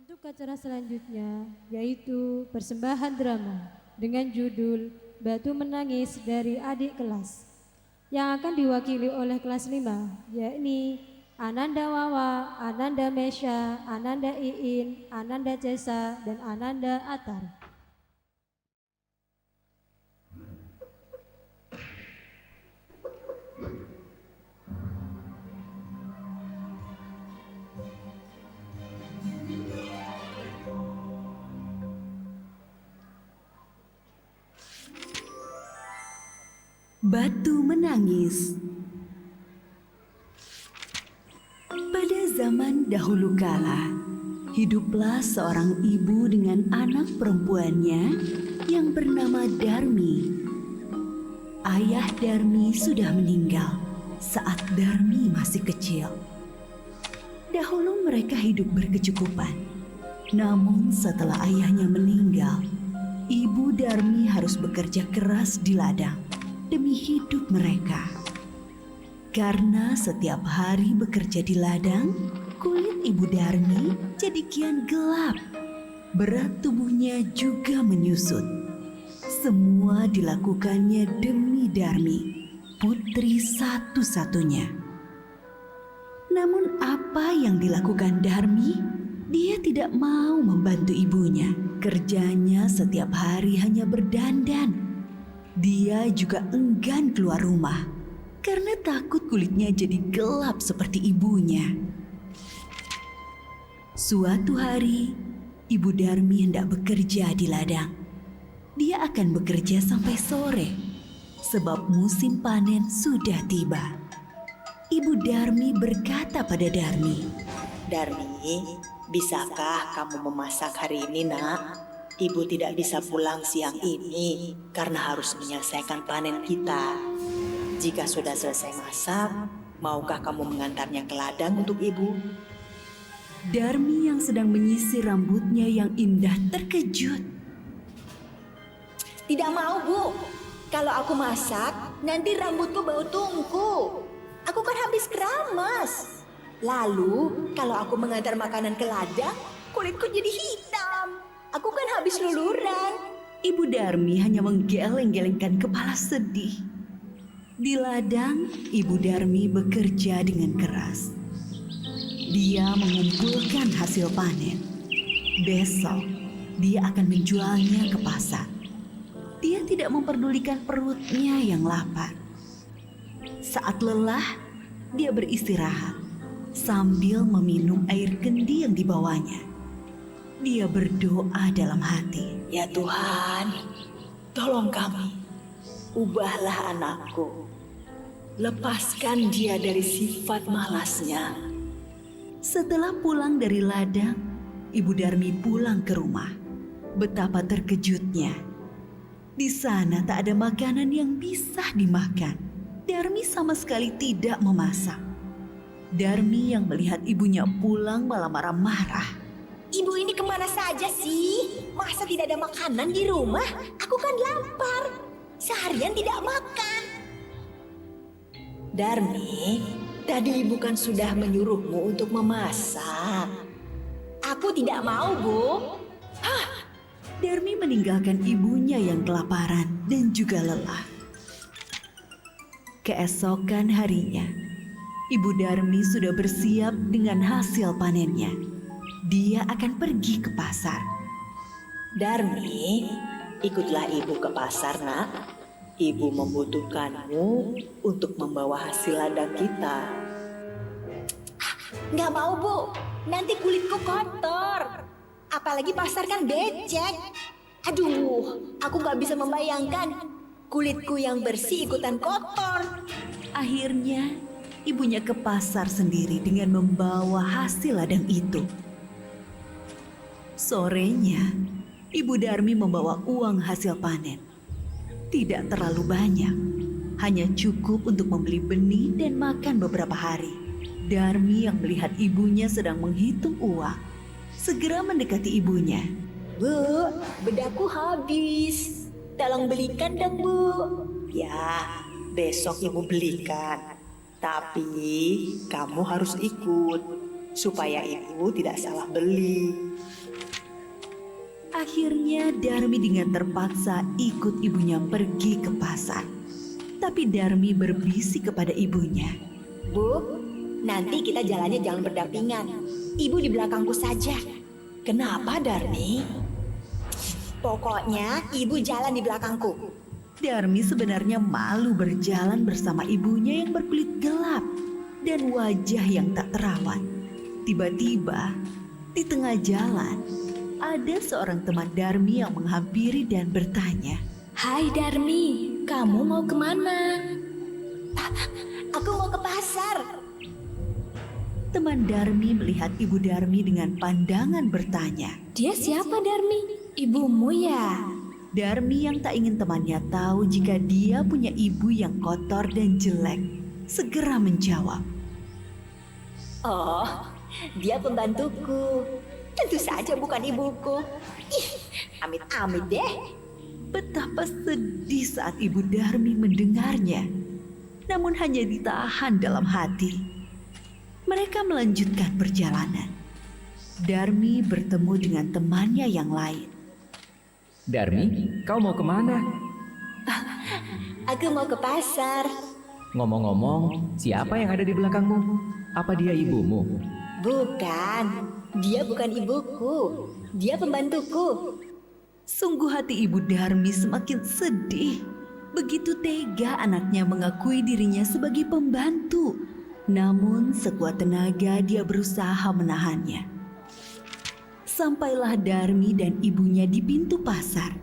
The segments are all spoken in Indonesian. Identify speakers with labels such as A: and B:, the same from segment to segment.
A: Untuk acara selanjutnya yaitu persembahan drama dengan judul Batu Menangis dari Adik Kelas yang akan diwakili oleh kelas 5 yakni Ananda Wawa, Ananda Mesya, Ananda Iin, Ananda Cesa, dan Ananda Atar.
B: Batu Menangis. Pada zaman dahulu kala, hiduplah seorang ibu dengan anak perempuannya yang bernama Darmi. Ayah Darmi sudah meninggal saat Darmi masih kecil. Dahulu mereka hidup berkecukupan. Namun setelah ayahnya meninggal, ibu Darmi harus bekerja keras di ladang demi hidup mereka. Karena setiap hari bekerja di ladang, kulit ibu Darmi jadi kian gelap. Berat tubuhnya juga menyusut. Semua dilakukannya demi Darmi, putri satu-satunya. Namun apa yang dilakukan Darmi? Dia tidak mau membantu ibunya. Kerjanya setiap hari hanya berdandan. Dia juga enggan keluar rumah karena takut kulitnya jadi gelap seperti ibunya. Suatu hari, ibu Darmi hendak bekerja di ladang. Dia akan bekerja sampai sore sebab musim panen sudah tiba. Ibu Darmi berkata pada Darmi,
C: Darmi, bisakah kamu memasak hari ini, Nak? Ibu tidak bisa pulang siang ini karena harus menyelesaikan panen kita. Jika sudah selesai masak, maukah kamu mengantarnya ke ladang untuk ibu?
B: Darmi yang sedang menyisir rambutnya yang indah terkejut.
D: Tidak mau, Bu. Kalau aku masak, nanti rambutku bau tungku. Aku kan habis keramas. Lalu, kalau aku mengantar makanan ke ladang, kulitku jadi hitam. Aku kan habis luluran.
B: Ibu Darmi hanya menggeleng-gelengkan kepala sedih. Di ladang, Ibu Darmi bekerja dengan keras. Dia mengumpulkan hasil panen. Besok, dia akan menjualnya ke pasar. Dia tidak memperdulikan perutnya yang lapar. Saat lelah, dia beristirahat sambil meminum air kendi yang dibawanya. Dia berdoa dalam hati.
C: Ya Tuhan, tolong kami. Ubahlah anakku. Lepaskan dia dari sifat malasnya.
B: Setelah pulang dari ladang, Ibu Darmi pulang ke rumah. Betapa terkejutnya. Di sana tak ada makanan yang bisa dimakan. Darmi sama sekali tidak memasak. Darmi yang melihat ibunya pulang malah marah-marah.
D: Ibu ini kemana saja sih? Masa tidak ada makanan di rumah? Aku kan lapar. Seharian tidak makan.
C: Darmi, tadi ibu kan sudah menyuruhmu untuk memasak.
D: Aku tidak mau, Bu.
B: Darmi meninggalkan ibunya yang kelaparan dan juga lelah. Keesokan harinya, Ibu Darmi sudah bersiap dengan hasil panennya. Dia akan pergi ke pasar.
C: Darmi, ikutlah ibu ke pasar, Nak. Ibu membutuhkanmu untuk membawa hasil ladang kita.
D: Nggak mau, Bu. Nanti kulitku kotor. Apalagi pasar kan becek. Aduh, aku nggak bisa membayangkan kulitku yang bersih ikutan kotor.
B: Akhirnya, ibunya ke pasar sendiri dengan membawa hasil ladang itu. Sorenya, Ibu Darmi membawa uang hasil panen. Tidak terlalu banyak, hanya cukup untuk membeli benih dan makan beberapa hari. Darmi yang melihat ibunya sedang menghitung uang, segera mendekati ibunya.
D: Bu, bedakku habis. Tolong belikan dong, Bu.
C: Ya, besok ibu belikan. Tapi kamu harus ikut supaya ibu tidak salah beli.
B: Akhirnya Darmi dengan terpaksa ikut ibunya pergi ke pasar. Tapi Darmi berbisik kepada ibunya.
D: Bu, nanti kita jalannya jangan berdampingan. Ibu di belakangku saja.
C: Kenapa, Darmi?
D: Pokoknya ibu jalan di belakangku.
B: Darmi sebenarnya malu berjalan bersama ibunya yang berkulit gelap dan wajah yang tak terawat. Tiba-tiba, di tengah jalan, ada seorang teman Darmi yang menghampiri dan bertanya.
E: Hai Darmi, kamu mau kemana?
D: Aku mau ke pasar.
B: Teman Darmi melihat ibu Darmi dengan pandangan bertanya.
E: Dia siapa Darmi? Ibumu ya?
B: Darmi yang tak ingin temannya tahu jika dia punya ibu yang kotor dan jelek, segera menjawab.
D: Oh, dia pembantuku. Tentu saja bukan ibuku. Ih, amit-amit deh.
B: Betapa sedih saat ibu Darmi mendengarnya, namun hanya ditahan dalam hati. Mereka melanjutkan perjalanan. Darmi bertemu dengan temannya yang lain.
F: Darmi, kau mau kemana?
D: Aku mau ke pasar.
F: Ngomong-ngomong, siapa yang ada di belakangmu? Apa dia ibumu?
D: Bukan, dia bukan ibuku. Dia pembantuku.
B: Sungguh hati ibu Darmi semakin sedih. Begitu tega anaknya mengakui dirinya sebagai pembantu. Namun sekuat tenaga dia berusaha menahannya. Sampailah Darmi dan ibunya di pintu pasar.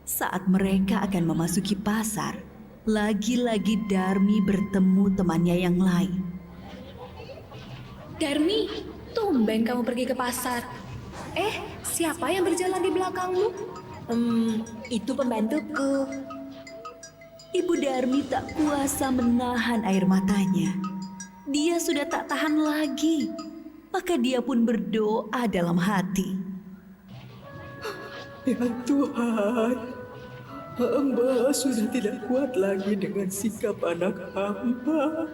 B: Saat mereka akan memasuki pasar, lagi-lagi Darmi bertemu temannya yang lain.
E: Darmi, tumben kamu pergi ke pasar. Siapa yang berjalan di belakangmu?
D: Itu pembantuku.
B: Ibu Darmi tak kuasa menahan air matanya. Dia sudah tak tahan lagi. Maka dia pun berdoa dalam hati.
C: Ya Tuhan, hamba sudah tidak kuat lagi dengan sikap anak hamba.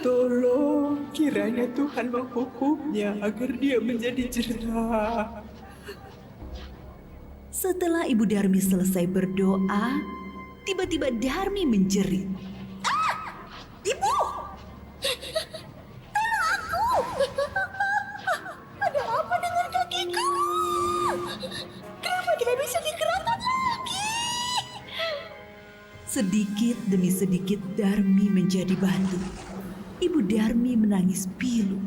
C: Tolong kiranya Tuhan menghukumnya agar dia menjadi jerah.
B: Setelah Ibu Darmi selesai berdoa, tiba-tiba Darmi menjerit.
D: Ibu! Ada apa dengan kakiku? Kenapa tidak bisa digerakkan lagi?
B: Sedikit demi sedikit Darmi menjadi batu. Ibu Darmi menangis pilu.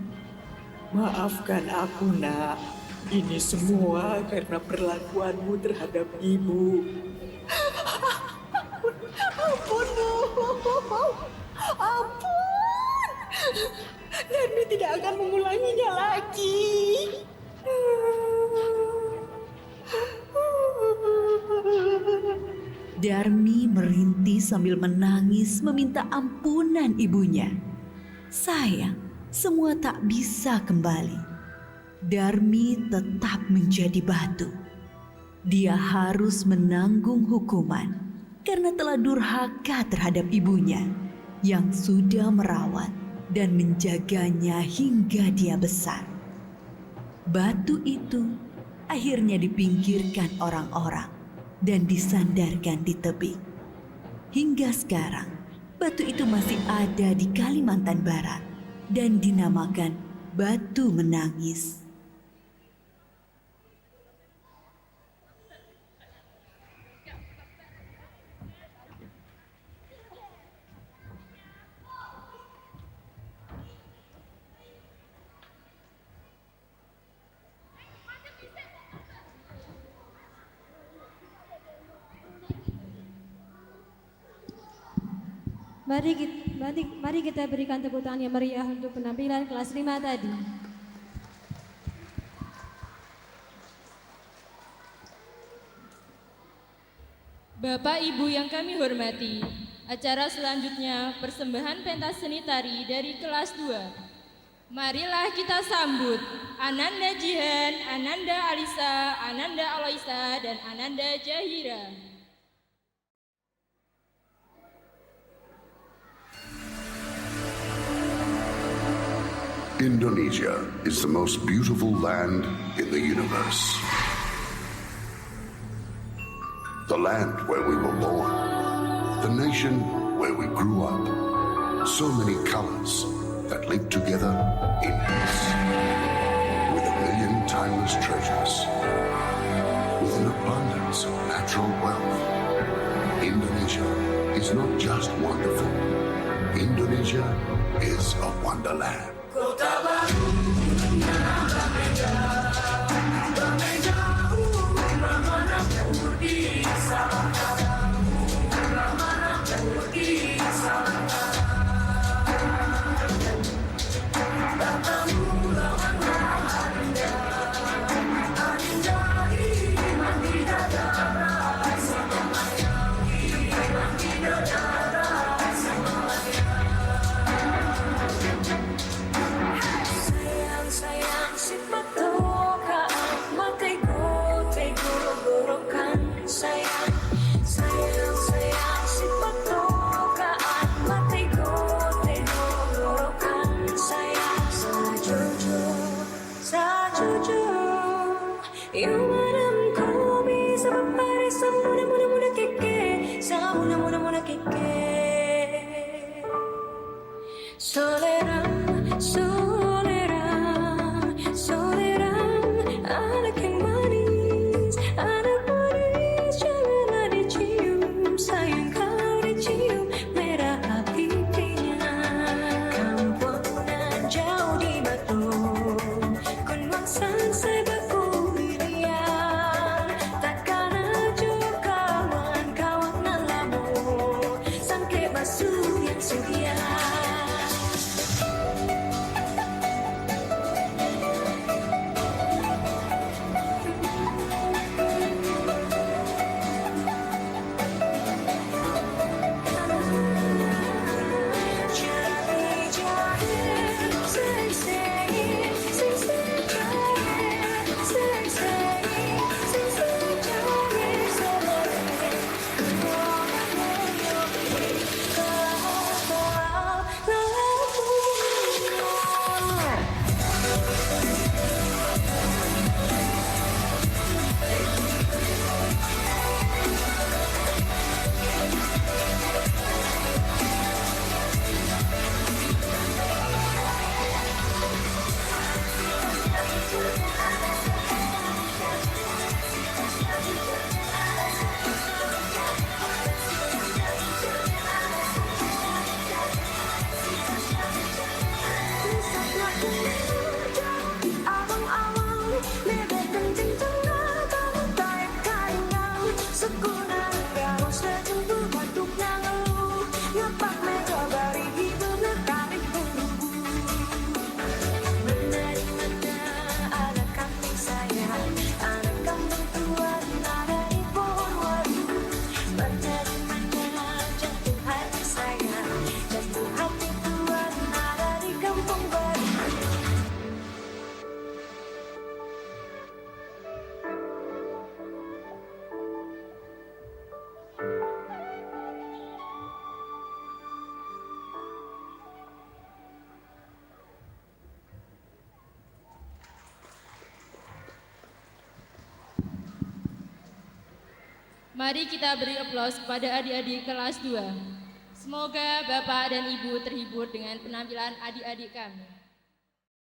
C: Maafkan aku, Nak. Ini semua karena perlakuanmu terhadap ibu.
D: Ampun, Bu. Ampun. Darmi tidak akan mengulanginya lagi.
B: Darmi merintih sambil menangis meminta ampunan ibunya. Sayang, semua tak bisa kembali. Darmi tetap menjadi batu. Dia harus menanggung hukuman karena telah durhaka terhadap ibunya yang sudah merawat dan menjaganya hingga dia besar. Batu itu akhirnya dipinggirkan orang-orang dan disandarkan di tebing. Hingga sekarang, batu itu masih ada di Kalimantan Barat dan dinamakan Batu Menangis.
A: Mari kita berikan tepuk tangan yang meriah untuk penampilan kelas 5 tadi.
G: Bapak Ibu yang kami hormati, acara selanjutnya persembahan pentas seni tari dari kelas 2. Marilah kita sambut Ananda Jihan, Ananda Alisa, Ananda Aloisa, dan Ananda Jahira.
H: Indonesia is the most beautiful land in the universe. the land where we were born, the nation where we grew up. So many colors that live together in peace, with a million timeless treasures, with an abundance of natural wealth. Indonesia is not just wonderful. Indonesia is a wonderland.
I: Soleram, soleram, soleram, anak yang manis, janganlah dicium, sayang kalau dicium, merah pipinya. Kampungan jauh di batu, kunwangsan sebaku bilian, takkan ajo kawan-kawanan lamu, sangke basuh yang sudia.
G: Mari kita beri aplaus kepada adik-adik kelas 2. Semoga Bapak dan Ibu terhibur dengan penampilan adik-adik kami.